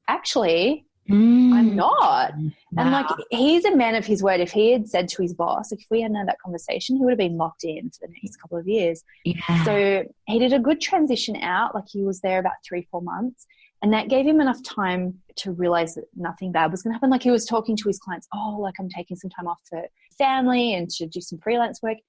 actually, I'm not. Wow. And like, he's a man of his word. If he had said to his boss, like if we hadn't had that conversation, he would have been locked in for the next couple of years. Yeah. So he did a good transition out. Like, he was there about 3-4 months, and that gave him enough time to realize that nothing bad was going to happen. Like, he was talking to his clients, oh, like, I'm taking some time off for family and to do some freelance work.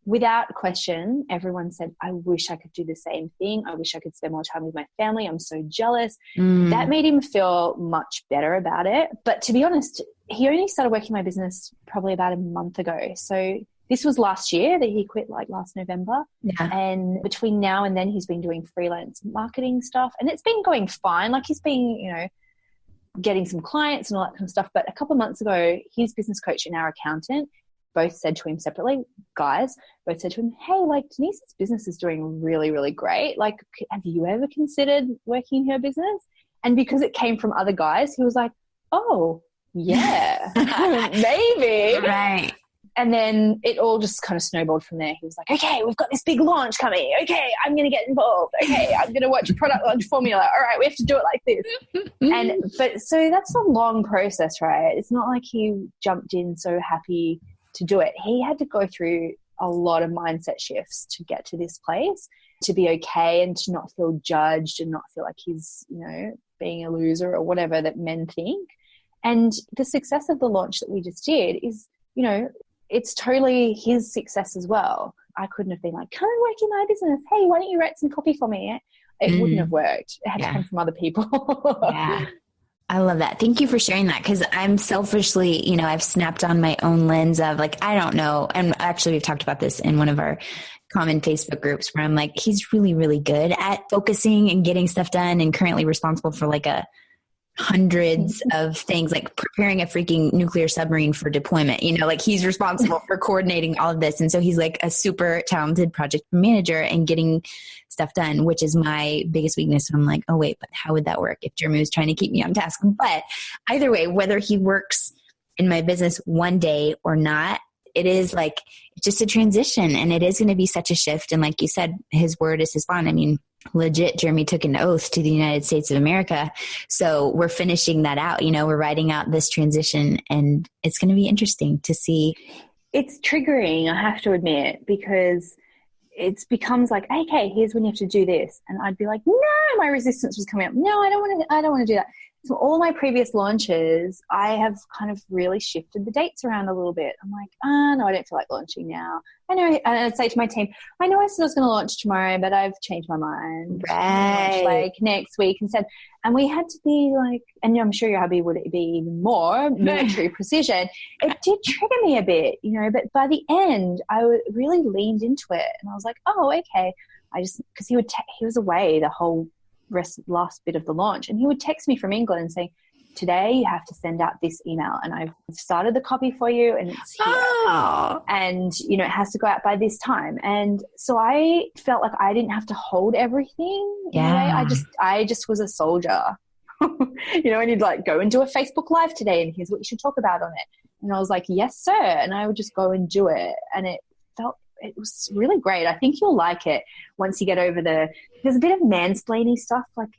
Without question, everyone said, I wish I could do the same thing. I wish I could spend more time with my family. I'm so jealous. That made him feel much better about it. But to be honest, he only started working my business probably about a month ago. So this was last year that he quit, like last November. Yeah. And between now and then, he's been doing freelance marketing stuff. And it's been going fine. Like, he's been, getting some clients and all that kind of stuff. But a couple of months ago, his business coach and our accountant both said to him separately, both said to him, hey, like, Denise's business is doing really, really great. Like, have you ever considered working in her business? And because it came from other guys, he was like, oh, yeah, maybe. Right. And then it all just kind of snowballed from there. He was like, okay, we've got this big launch coming. Okay, I'm going to get involved. Okay, I'm going to watch product launch formula. All right, we have to do it like this. But so that's a long process, right? It's not like he jumped in so happy to do it. He had to go through a lot of mindset shifts to get to this place, to be okay and to not feel judged and not feel like he's, being a loser or whatever that men think. And the success of the launch that we just did is, it's totally his success as well. I couldn't have been like, come and work in my business. Hey, why don't you write some copy for me? It wouldn't have worked. It had to come from other people. Yeah. I love that. Thank you for sharing that, because I'm selfishly, I've snapped on my own lens of like, I don't know. And actually we've talked about this in one of our common Facebook groups where I'm like, he's really, really good at focusing and getting stuff done, and currently responsible for like hundreds of things, like preparing a freaking nuclear submarine for deployment, like he's responsible for coordinating all of this. And so he's like a super talented project manager and getting stuff done, which is my biggest weakness. And I'm like, oh wait, but how would that work if Jeremy was trying to keep me on task? But either way, whether he works in my business one day or not, it is like, it's just a transition, and it is going to be such a shift. And like you said, his word is his bond. I mean, legit, Jeremy took an oath to the United States of America. So we're finishing that out, we're writing out this transition, and it's going to be interesting to see. It's triggering, I have to admit, because it becomes like, okay, here's when you have to do this. And I'd be like, no, my resistance was coming up. No, I don't want to do that. So all my previous launches, I have kind of really shifted the dates around a little bit. I'm like, no, I don't feel like launching now. I know, and I'd say to my team, I know I said I was going to launch tomorrow, but I've changed my mind. Right. Like next week instead. And we had to be like, and I'm sure your hubby would be even more military precision. It did trigger me a bit, but by the end, I really leaned into it. And I was like, oh, okay. Because he was away the whole last bit of the launch, and he would text me from England and say, today you have to send out this email, and I've started the copy for you, and it's here. And it has to go out by this time. And so I felt like I didn't have to hold everything. Yeah. I just was a soldier. And he'd like, go and do a Facebook Live today, and here's what you should talk about on it. And I was like, yes sir, and I would just go and do it. And it was really great. I think you'll like it once you get over there's a bit of mansplaining stuff. Like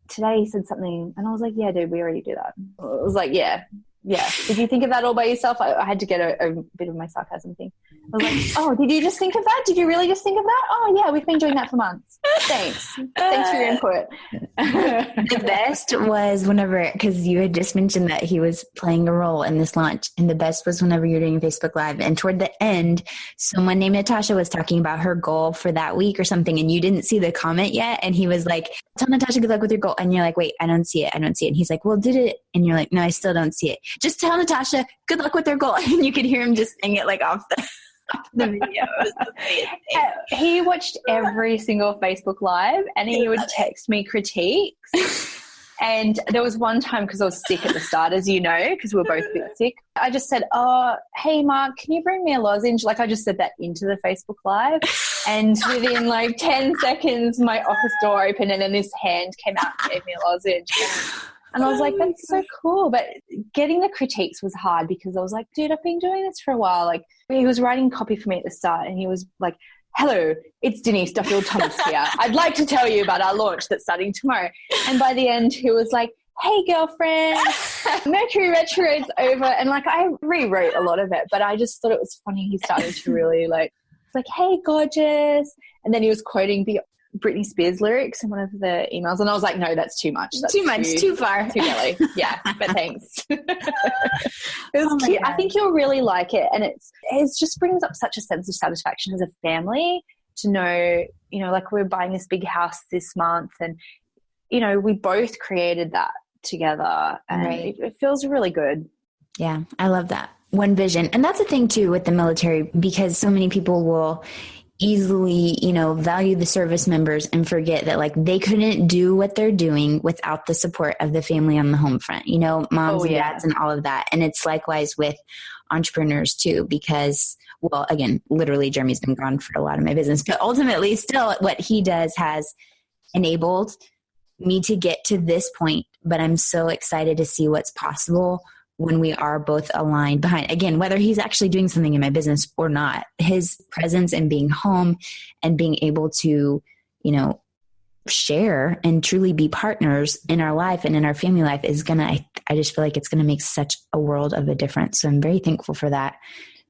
today he said something and I was like, yeah, dude, we already do that. I was like, yeah, Yeah. Did you think of that all by yourself? I had to get a bit of my sarcasm thing. I was like, oh, did you just think of that? Did you really just think of that? Oh, yeah, we've been doing that for months. Thanks. Thanks for your input. The best was whenever, because you had just mentioned that he was playing a role in this launch, and the best was whenever you're doing Facebook Live, and toward the end, someone named Natasha was talking about her goal for that week or something, and you didn't see the comment yet, and he was like, tell Natasha good luck with your goal, and you're like, wait, I don't see it. And he's like, well, did it? And you're like, no, I still don't see it. Just tell Natasha good luck with their goal. And you could hear him just saying it like off the video. He watched every single Facebook Live, and he would text me critiques. And there was one time, because I was sick at the start, as you know, because we were both a bit sick, I just said, oh, hey, Mark, can you bring me a lozenge? Like, I just said that into the Facebook Live. And within like 10 seconds, my office door opened, and then this hand came out and gave me a lozenge. And I was like, that's so cool. But getting the critiques was hard, because I was like, dude, I've been doing this for a while. Like, he was writing copy for me at the start, and he was like, hello, it's Denise Duffield-Thomas here. I'd like to tell you about our launch that's starting tomorrow. And by the end, he was like, hey, girlfriend, Mercury retrograde's over. And like, I rewrote a lot of it, but I just thought it was funny. He started to really like, hey, gorgeous. And then he was quoting Britney Spears lyrics in one of the emails, and I was like, no, that's too much. That's too far. Too early. Yeah, but thanks. It was cute. I think you'll really like it, and it just brings up such a sense of satisfaction as a family to know, like, we're buying this big house this month, and, we both created that together, and it feels really good. Yeah, I love that. One vision. And that's the thing too with the military, because so many people will easily, value the service members and forget that like they couldn't do what they're doing without the support of the family on the home front, moms and dads and all of that. And it's likewise with entrepreneurs too, because, well, again, literally Jeremy's been gone for a lot of my business, but ultimately still what he does has enabled me to get to this point. But I'm so excited to see what's possible when we are both aligned behind, again, whether he's actually doing something in my business or not, his presence and being home and being able to, share and truly be partners in our life and in our family life is I just feel like it's going to make such a world of a difference. So I'm very thankful for that.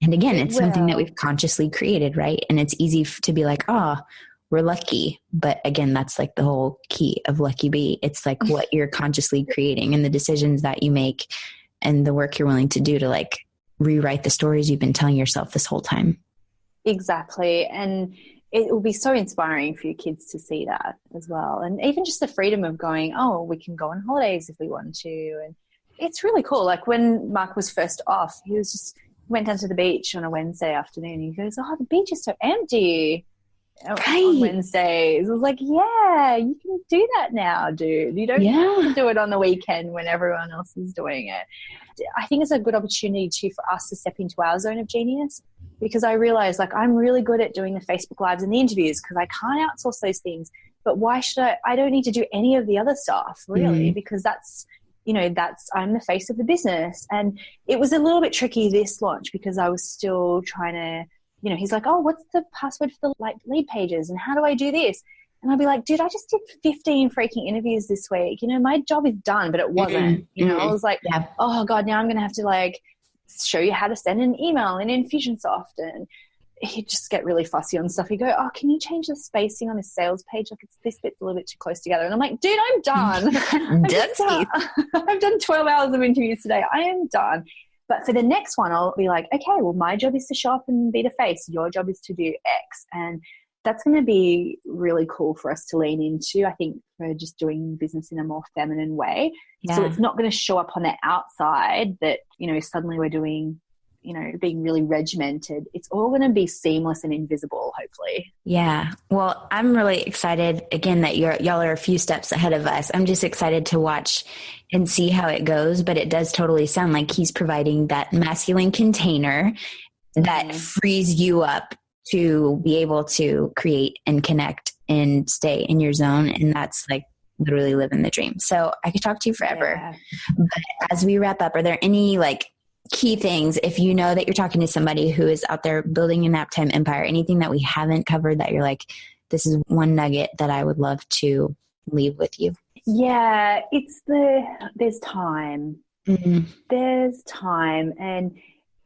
And again, it's something that we've consciously created, right? And it's easy to be like, we're lucky. But again, that's like the whole key of Lucky Bee. It's like what you're consciously creating and the decisions that you make and the work you're willing to do to like rewrite the stories you've been telling yourself this whole time. Exactly. And it will be so inspiring for your kids to see that as well. And even just the freedom of going, we can go on holidays if we want to. And it's really cool. Like when Mark was first off, he went down to the beach on a Wednesday afternoon. He goes, the beach is so empty. On Wednesdays. I was like, yeah, you can do that now, dude. You don't have to do it on the weekend when everyone else is doing it. I think it's a good opportunity too for us to step into our zone of genius, because I realize like I'm really good at doing the Facebook Lives and the interviews because I can't outsource those things. But why should I don't need to do any of the other stuff really, because that's I'm the face of the business. And it was a little bit tricky this launch because I was still trying to, he's like, what's the password for the lead pages? And how do I do this? And I'd be like, dude, I just did 15 freaking interviews this week. My job is done, but it wasn't. I was like, oh God, now I'm going to have to like show you how to send an email in Infusionsoft. And he'd just get really fussy on stuff. He'd go, can you change the spacing on a sales page? Like this bit's a little bit too close together. And I'm like, dude, I'm done. I've done 12 hours of interviews today. I am done. But for the next one, I'll be like, okay, well, my job is to show up and be the face. Your job is to do X. And that's going to be really cool for us to lean into, I think, for just doing business in a more feminine way. Yeah. So it's not going to show up on the outside that, suddenly we're doing, being really regimented. It's all going to be seamless and invisible, hopefully. Yeah. Well, I'm really excited, again, that y'all are a few steps ahead of us. I'm just excited to watch and see how it goes. But it does totally sound like he's providing that masculine container that frees you up to be able to create and connect and stay in your zone. And that's like literally living the dream. So I could talk to you forever. Yeah. But as we wrap up, are there any like key things, if you know that you're talking to somebody who is out there building a Naptime empire, anything that we haven't covered that you're like, this is one nugget that I would love to leave with you? Yeah, there's time. There's time. And,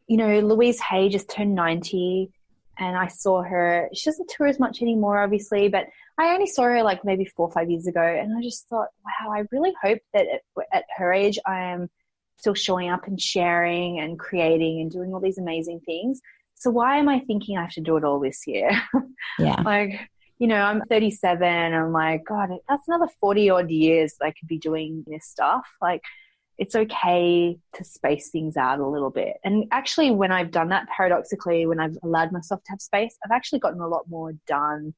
you know, Louise Hay just turned 90 and I saw her. She doesn't tour as much anymore, obviously, but I only saw her like maybe 4 or 5 years ago. And I just thought, wow, I really hope that at her age, I am still showing up and sharing and creating and doing all these amazing things. So why am I thinking I have to do it all this year? Yeah. Like, you know, I'm 37. I'm like, God, that's another 40 odd years that I could be doing this stuff. Like, it's okay to space things out a little bit. And actually, when I've done that, paradoxically, when I've allowed myself to have space, I've actually gotten a lot more done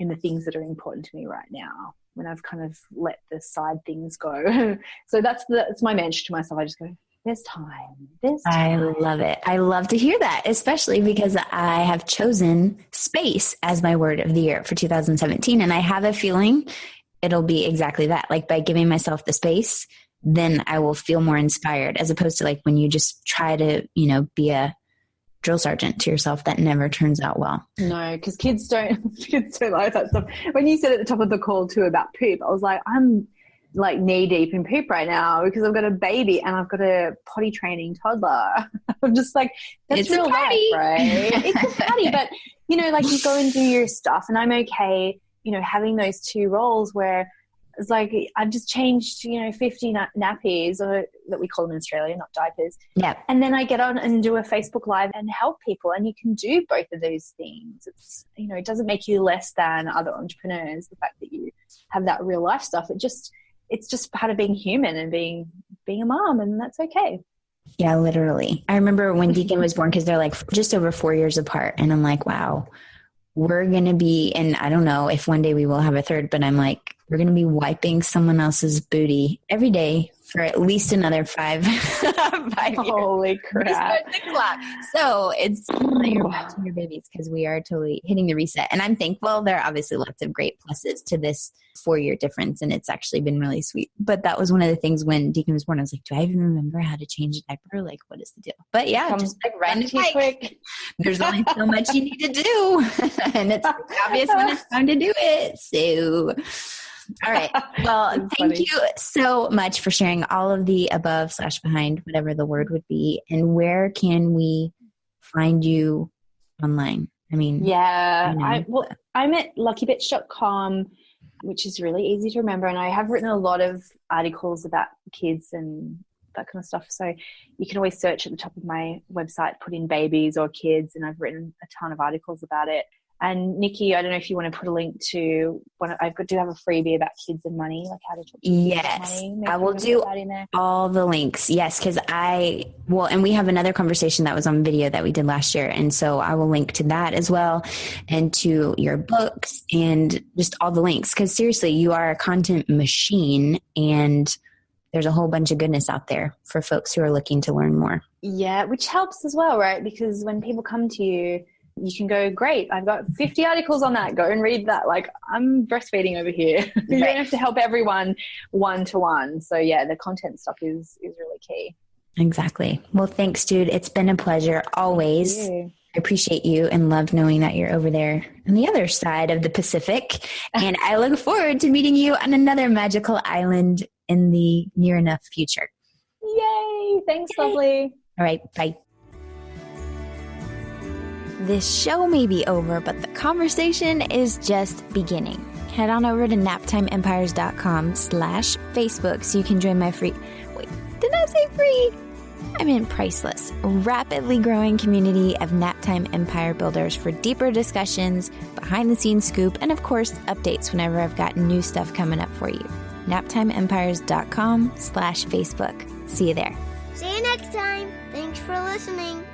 in the things that are important to me right now, when I've kind of let the side things go. So that's my mantra to myself. I just go, there's time. There's time. I love it. I love to hear that, especially because I have chosen space as my word of the year for 2017. And I have a feeling it'll be exactly that. Like, by giving myself the space, then I will feel more inspired, as opposed to like when you just try to, you know, be a drill sergeant to yourself. That never turns out well. No, because kids don't like that stuff. When you said at the top of the call too about poop, I was like, I'm like knee deep in poop right now because I've got a baby and I've got a potty training toddler. I'm just like, that's it's real life, right? It's a party, but you know, like, you go and do your stuff, and I'm okay, you know, having those two roles where it's like I've just changed, you know, 50 nappies, or that we call them in Australia, not diapers. Yeah. And then I get on and do a Facebook Live and help people. And you can do both of those things. It's, you know, it doesn't make you less than other entrepreneurs, the fact that you have that real life stuff. It's just part of being human and being a mom, and that's okay. Yeah, literally. I remember when Deacon was born, because they're like just over 4 years apart. And I'm like, wow, we're going to be, and I don't know if one day we will have a third, but I'm like, we're going to be wiping someone else's booty every day for at least another 5 years. Holy crap. The clock. So it's you're watching your babies, because we are totally hitting the reset. And I'm thankful. There are obviously lots of great pluses to this 4-year difference, and it's actually been really sweet. But that was one of the things when Deacon was born. I was like, do I even remember how to change a diaper? Like, what is the deal? But yeah, just like run the bike. Quick. There's only so much you need to do. And it's obvious when it's time to do it. So... All right. Well, thank you so much for sharing all of the above / behind, whatever the word would be. And where can we find you online? I mean, yeah, I'm at luckybitch.com, which is really easy to remember. And I have written a lot of articles about kids and that kind of stuff. So you can always search at the top of my website, put in babies or kids, and I've written a ton of articles about it. And Nikki, I don't know if you want to put a link to one. I've got to have a freebie about kids and money, like how to talk to kids about money. Maybe I will do all the links. Yes, because and we have another conversation that was on video that we did last year. And so I will link to that as well, and to your books and just all the links. Because seriously, you are a content machine, and there's a whole bunch of goodness out there for folks who are looking to learn more. Yeah, which helps as well, right? Because when people come to you, you can go, great, I've got 50 articles on that. Go and read that. Like, I'm breastfeeding over here. You don't have to help everyone one-to-one. So, yeah, the content stuff is really key. Exactly. Well, thanks, dude. It's been a pleasure always. I appreciate you and love knowing that you're over there on the other side of the Pacific. And I look forward to meeting you on another magical island in the near enough future. Yay. Thanks, lovely. All right. Bye. This show may be over, but the conversation is just beginning. Head on over to naptimeempires.com/Facebook so you can join my free... Wait, did I say free? I meant priceless, rapidly growing community of Naptime Empire builders for deeper discussions, behind-the-scenes scoop, and of course, updates whenever I've got new stuff coming up for you. naptimeempires.com/Facebook. See you there. See you next time. Thanks for listening.